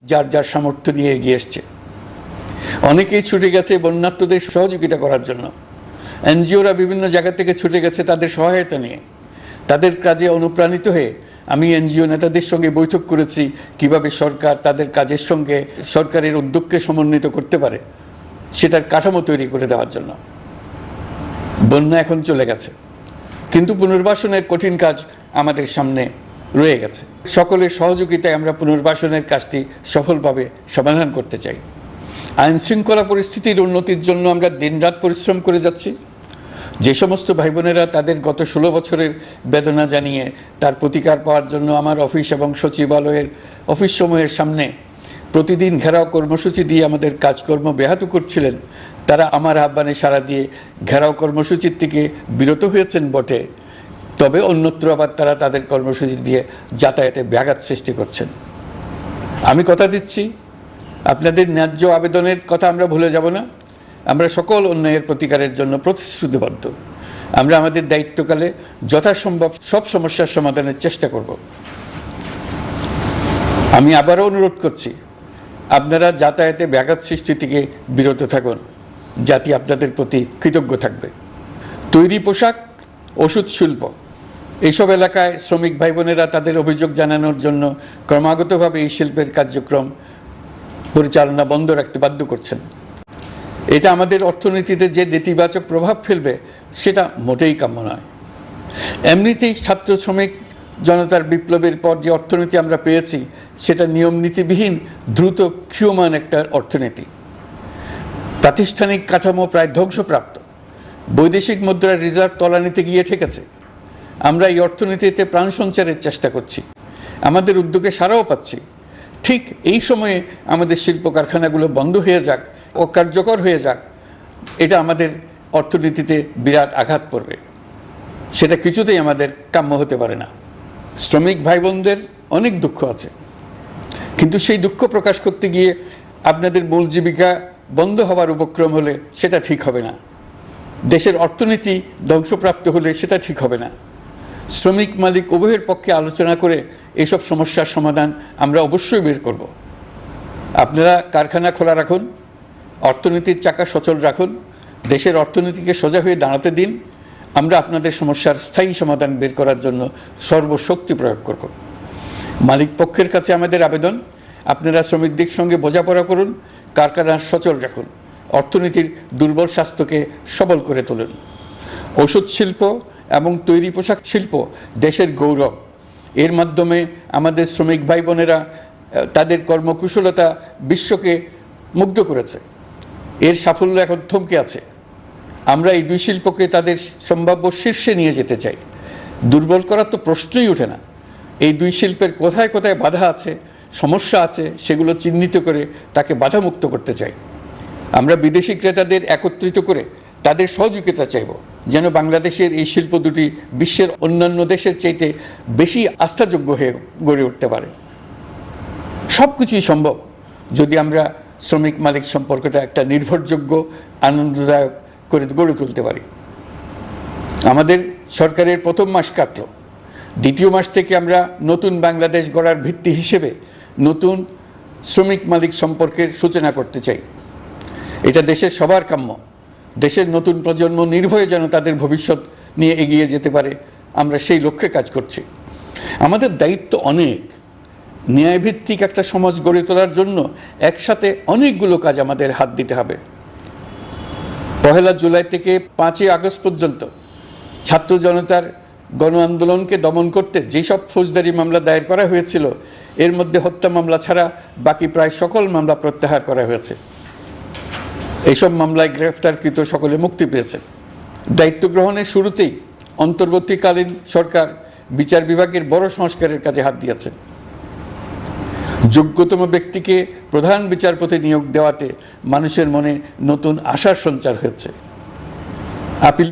যার যার সামর্থ্য নিয়ে এগিয়ে এসছে। অনেকেই ছুটে গেছে বন্যার্তদের সহযোগিতা করার জন্য। এনজিওরা বিভিন্ন জায়গা থেকে ছুটে গেছে তাদের সহায়তা নিয়ে। তাদের কাজে অনুপ্রাণিত হয়ে আমি এনজিও নেতাদের সঙ্গে বৈঠক করেছি কিভাবে সরকার তাদের কাজের সঙ্গে সরকারের উদ্যোগকে সমন্বিত করতে পারে, সেটার কাঠামো তৈরি করে দেওয়ার জন্য। বন্যা এখন চলে গেছে, কিন্তু পুনর্বাসনের কঠিন কাজ আমাদের সামনে রয়ে গেছে। সকলের সহযোগিতায় আমরা পুনর্বাসনের কাজটি সফলভাবে সমাধান করতে চাই। আইন শৃঙ্খলা পরিস্থিতির উন্নতির জন্য আমরা দিনরাত পরিশ্রম করে যাচ্ছি। যে সমস্ত ভাই বোনেরা তাদের গত 16 বছরের বেদনা জানিয়ে তার প্রতিকার পাওয়ার জন্য আমার অফিস এবং সচিবালয়ের অফিসসমূহের সামনে প্রতিদিন ঘেরাও কর্মসূচি দিয়ে আমাদের কাজকর্ম ব্যাহত করছিলেন, তারা আমার আহ্বানে সাড়া দিয়ে ঘেরাও কর্মসূচির থেকে বিরত হয়েছেন বটে, তবে অন্যত্র আবার তারা তাদের কর্মসূচি দিয়ে যাতায়াতে ব্যাঘাত সৃষ্টি করছেন। আমি কথা দিচ্ছি, আপনাদের ন্যায্য আবেদনের কথা আমরা ভুলে যাব না। আমরা সকল অন্যায়ের প্রতিকারের জন্য প্রতিশ্রুতিবদ্ধ। আমরা আমাদের দায়িত্বকালে যথাসম্ভব সব সমস্যার সমাধানের চেষ্টা করব। আমি আবারও অনুরোধ করছি, আপনারা যাতায়াতে ব্যাঘাত সৃষ্টি থেকে বিরত থাকুন। জাতি আপনাদের প্রতি কৃতজ্ঞ থাকবে। তৈরি পোশাক, ওষুধ শিল্প, এইসব এলাকায় শ্রমিক ভাই বোনেরা তাদের অভিযোগ জানানোর জন্য ক্রমাগতভাবে এই শিল্পের কার্যক্রম পরিচালনা বন্ধ রাখতে বাধ্য করছেন। এটা আমাদের অর্থনীতিতে যে নেতিবাচক প্রভাব ফেলবে সেটা মোটেই কাম্য নয়। এমনিতেই ছাত্র শ্রমিক জনতার বিপ্লবের পর যে অর্থনীতি আমরা পেয়েছি সেটা নিয়ম নীতিবিহীন দ্রুত ক্ষীয়মান একটা অর্থনীতি। প্রাতিষ্ঠানিক কাঠামো প্রায় ধ্বংসপ্রাপ্ত। বৈদেশিক মুদ্রার রিজার্ভ তলানিতে গিয়ে ঠেকেছে। আমরা এই অর্থনীতিতে প্রাণ সঞ্চারের চেষ্টা করছি, আমাদের উদ্যোগে সাড়াও পাচ্ছি। ঠিক এই সময়ে আমাদের শিল্প কারখানাগুলো বন্ধ হয়ে যাক, অকার্যকর হয়ে যাক, এটা আমাদের অর্থনীতিতে বিরাট আঘাত পড়বে। সেটা কিছুতেই আমাদের কাম্য হতে পারে না। শ্রমিক ভাই বোনদের অনেক দুঃখ আছে, কিন্তু সেই দুঃখ প্রকাশ করতে গিয়ে আপনাদের মূল জীবিকা বন্ধ হওয়ার উপক্রম হলে সেটা ঠিক হবে না। দেশের অর্থনীতি ধ্বংসপ্রাপ্ত হলে সেটা ঠিক হবে না। শ্রমিক মালিক উভয়ের পক্ষে আলোচনা করে এইসব সমস্যার সমাধান আমরা অবশ্যই বের করব। আপনারা কারখানা খোলা রাখুন, অর্থনীতির চাকা সচল রাখুন, দেশের অর্থনীতিকে সোজা হয়ে দাঁড়াতে দিন। আমরা আপনাদের সমস্যার স্থায়ী সমাধান বের করার জন্য সর্বশক্তি প্রয়োগ করব। মালিক পক্ষের কাছে আমাদের আবেদন, আপনারা শ্রমিকদের সঙ্গে বোঝাপড়া করুন, কারখানা সচল রাখুন, অর্থনীতির দুর্বল স্বাস্থ্যকে সবল করে তুলুন। ওষুধ শিল্প এবং তৈরি পোশাক শিল্প দেশের গৌরব। এর মাধ্যমে আমাদের শ্রমিক ভাই বোনেরা তাদের কর্মকুশলতা বিশ্বকে মুগ্ধ করেছে। এর সাফল্য এখন থমকে আছে। আমরা এই দুই শিল্পকে তাদের সম্ভাব্য শীর্ষে নিয়ে যেতে চাই। দুর্বল করার তো প্রশ্নই ওঠে না। এই দুই শিল্পের কোথায় কোথায় বাধা আছে, সমস্যা আছে, সেগুলো চিহ্নিত করে তাকে বাধামুক্ত করতে চাই। আমরা বিদেশি ক্রেতাদের একত্রিত করে তাদের সহযোগিতা চাইব, যেন বাংলাদেশের এই শিল্প দুটি বিশ্বের অন্যান্য দেশের চাইতে বেশি আস্থাযোগ্য হয়ে গড়ে উঠতে পারে। সব কিছুই সম্ভব যদি আমরা শ্রমিক মালিক সম্পর্কটা একটা নির্ভরযোগ্য, আনন্দদায়ক করে গড়ে তুলতে পারি। আমাদের সরকারের প্রথম মাস কাটল, দ্বিতীয় মাস থেকে আমরা নতুন বাংলাদেশ গড়ার ভিত্তি হিসেবে নতুন শ্রমিক মালিক সম্পর্কের সূচনা করতে চাই। এটা দেশের সবার কাম্য। দেশের নতুন প্রজন্ম নির্ভয়ে যেন তাদের ভবিষ্যৎ নিয়ে এগিয়ে যেতে পারে, আমরা সেই লক্ষ্যে কাজ করছি। আমাদের দায়িত্ব অনেক। ন্যায়ভিত্তিক একটা সমাজ গড়ে তোলার জন্য একসাথে অনেকগুলো কাজ আমাদের হাত দিতে হবে। 1 জুলাই থেকে 5 আগস্ট পর্যন্ত ছাত্র জনতার গণ আন্দোলনকে দমন করতে যেসব ফৌজদারি মামলা দায়ের করা হয়েছিল, এর মধ্যে হত্যা মামলা ছাড়া বাকি প্রায় সকল মামলা প্রত্যাহার করা হয়েছে। এইসব মামলায় গ্রেফতারকৃত সকলে মুক্তি পেয়েছে। দায়িত্ব গ্রহণের শুরুতেই অন্তর্বর্তীকালীন সরকার বিচার বিভাগের বড় সংস্কারের কাজে হাত দিয়েছে। যোগ্যতম ব্যক্তিকে প্রধান বিচারপতি নিয়োগ দেওয়াতে মানুষের মনে নতুন আশার সঞ্চার হয়েছে। আপিল